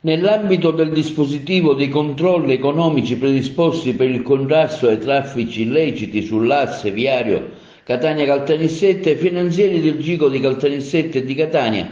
Nell'ambito del dispositivo dei controlli economici predisposti per il contrasto ai traffici illeciti sull'asse viario Catania-Caltanissetta, i finanzieri del GICO di Caltanissetta e di Catania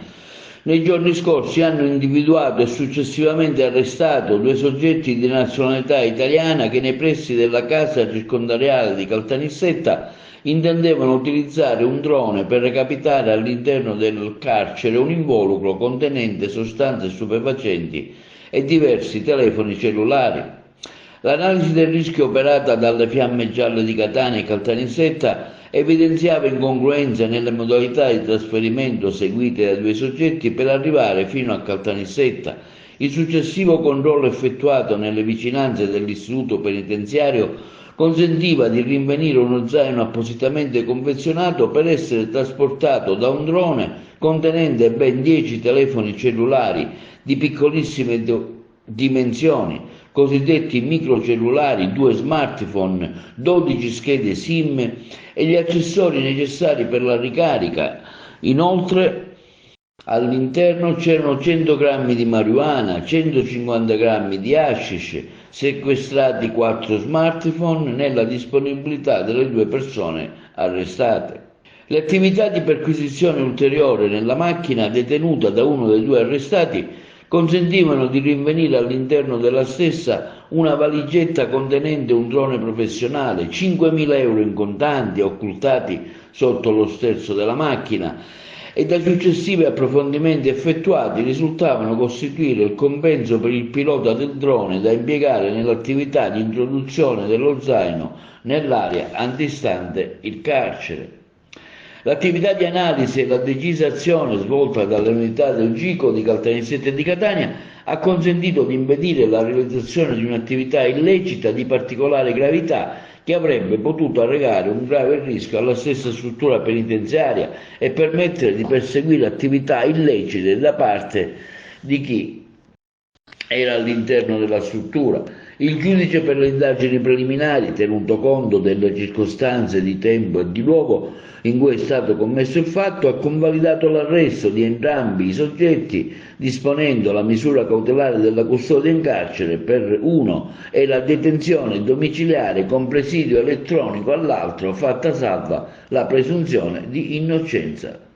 nei giorni scorsi hanno individuato e successivamente arrestato due soggetti di nazionalità italiana che nei pressi della casa circondariale di Caltanissetta intendevano utilizzare un drone per recapitare all'interno del carcere un involucro contenente sostanze stupefacenti e diversi telefoni cellulari. L'analisi del rischio operata dalle Fiamme Gialle di Catania e Caltanissetta evidenziava incongruenze nelle modalità di trasferimento seguite dai due soggetti per arrivare fino a Caltanissetta. Il successivo controllo effettuato nelle vicinanze dell'istituto penitenziario consentiva di rinvenire uno zaino appositamente confezionato per essere trasportato da un drone contenente ben 10 telefoni cellulari di piccolissime dimensioni, cosiddetti microcellulari, 2 smartphone, 12 schede SIM e gli accessori necessari per la ricarica. Inoltre, all'interno c'erano 100 grammi di marijuana, 150 grammi di hashish, sequestrati 4 smartphone nella disponibilità delle due persone arrestate. Le attività di perquisizione ulteriore nella macchina detenuta da uno dei due arrestati consentivano di rinvenire all'interno della stessa una valigetta contenente un drone professionale, 5.000 euro in contanti occultati sotto lo sterzo della macchina, e dai successivi approfondimenti effettuati risultavano costituire il compenso per il pilota del drone da impiegare nell'attività di introduzione dello zaino nell'area antistante il carcere. L'attività di analisi e la decisa azione svolta dalle unità del GICO di Caltanissetta e di Catania ha consentito di impedire la realizzazione di un'attività illecita di particolare gravità che avrebbe potuto arrecare un grave rischio alla stessa struttura penitenziaria e permettere di perseguire attività illecite da parte di chi era all'interno della struttura. Il giudice per le indagini preliminari, tenuto conto delle circostanze di tempo e di luogo in cui è stato commesso il fatto, ha convalidato l'arresto di entrambi i soggetti, disponendo la misura cautelare della custodia in carcere per uno e la detenzione domiciliare con presidio elettronico all'altro, fatta salva la presunzione di innocenza.